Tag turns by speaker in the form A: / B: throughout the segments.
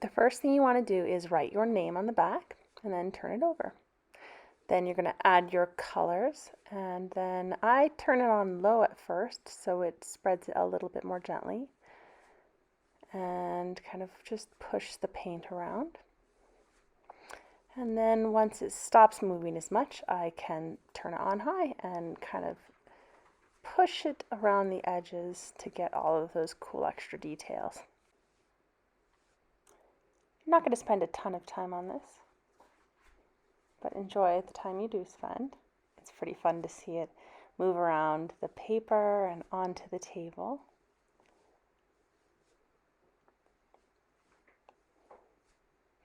A: The first thing you want to do is write your name on the back and then turn it over. Then you're going to add your colors, and then I turn it on low at first so it spreads it a little bit more gently, and kind of just push the paint around. And then once it stops moving as much, I can turn it on high and kind of push it around the edges to get all of those cool extra details. I'm not going to spend a ton of time on this, but enjoy the time you do spend. It's pretty fun to see it move around the paper and onto the table.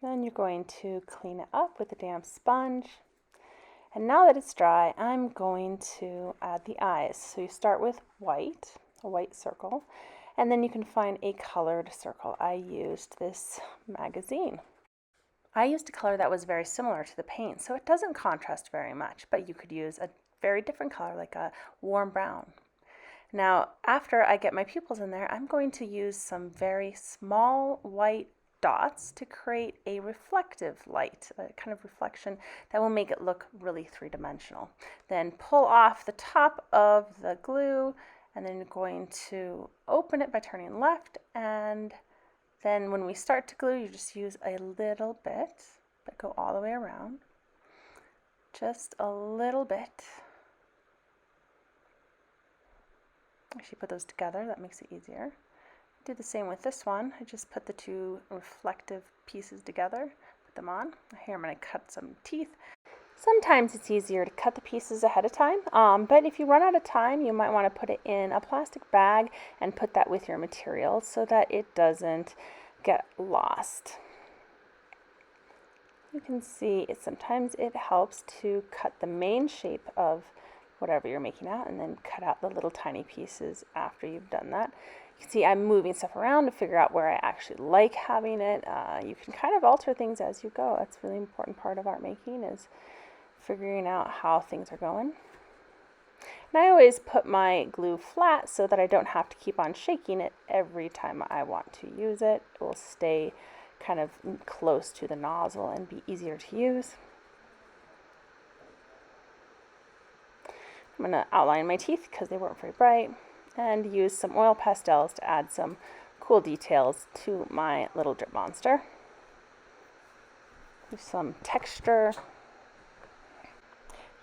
A: Then you're going to clean it up with a damp sponge. And now that it's dry, I'm going to add the eyes. So you start with white, a white circle, and then you can find a colored circle. I used this magazine. I used a color that was very similar to the paint, so it doesn't contrast very much, but you could use a very different color, like a warm brown. Now, after I get my pupils in there, I'm going to use some very small white dots to create a reflective light, a kind of reflection that will make it look really three-dimensional. Then pull off the top of the glue, and then you're going to open it by turning left, and then when we start to glue, you just use a little bit, but go all the way around. Just a little bit. Actually put those together, that makes it easier. Do the same with this one. I just put the two reflective pieces together, put them on. Here I'm going to cut some teeth. Sometimes it's easier to cut the pieces ahead of time, but if you run out of time, you might want to put it in a plastic bag and put that with your materials so that it doesn't get lost. You can see sometimes it helps to cut the main shape of whatever you're making out and then cut out the little tiny pieces after you've done that. You can see I'm moving stuff around to figure out where I actually like having it. You can kind of alter things as you go. That's a really important part of art making, is figuring out how things are going. And I always put my glue flat so that I don't have to keep on shaking it every time I want to use it. It will stay kind of close to the nozzle and be easier to use. I'm going to outline my teeth because they weren't very bright, and use some oil pastels to add some cool details to my little drip monster. There's some texture.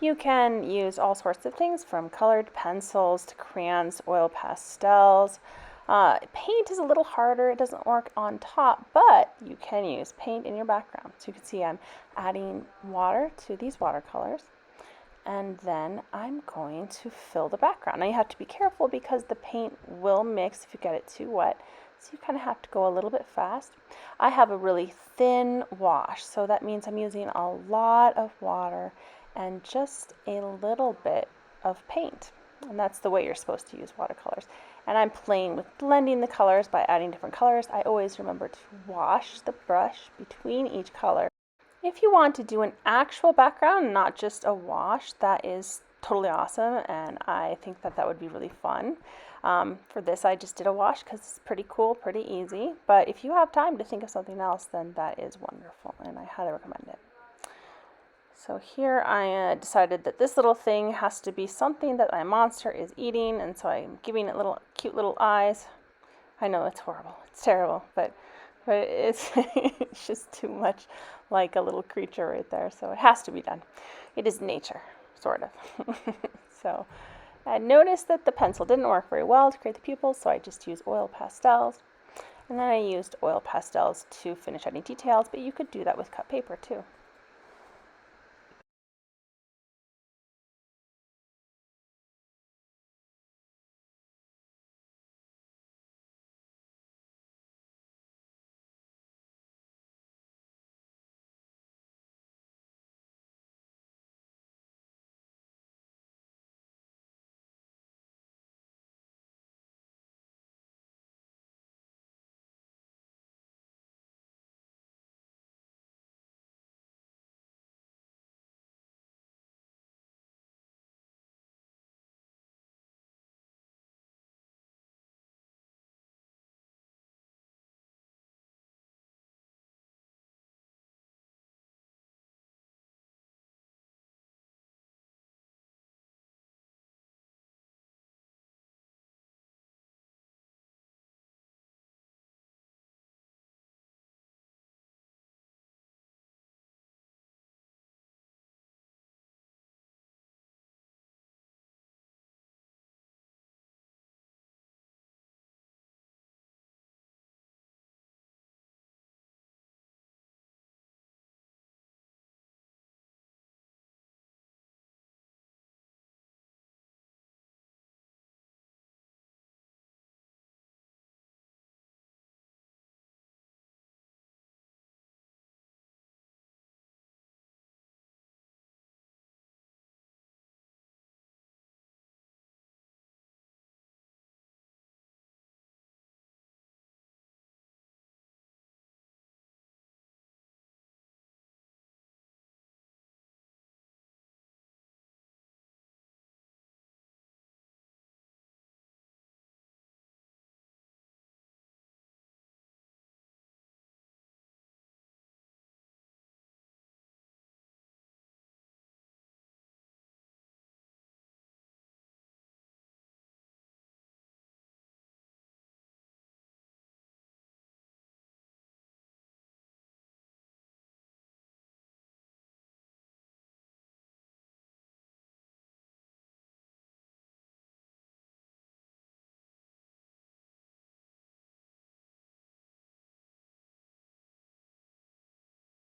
A: You can use all sorts of things, from colored pencils to crayons, oil pastels. Paint is a little harder. It doesn't work on top, but you can use paint in your background. So you can see I'm adding water to these watercolors. And then I'm going to fill the background. Now you have to be careful because the paint will mix if you get it too wet. So you kind of have to go a little bit fast. I have a really thin wash, so that means I'm using a lot of water and just a little bit of paint. And that's the way you're supposed to use watercolors. And I'm playing with blending the colors by adding different colors. I always remember to wash the brush between each color. If you want to do an actual background, not just a wash, that is totally awesome, and I think that that would be really fun. For this, I just did a wash because it's pretty cool, pretty easy. But if you have time to think of something else, then that is wonderful, and I highly recommend it. So here I decided that this little thing has to be something that my monster is eating, and so I'm giving it little cute little eyes. I know it's horrible, it's terrible, but it's, it's just too much like a little creature right there, so it has to be done. It is nature, sort of. So I noticed that the pencil didn't work very well to create the pupils, so I just used oil pastels. And then I used oil pastels to finish any details, but you could do that with cut paper too.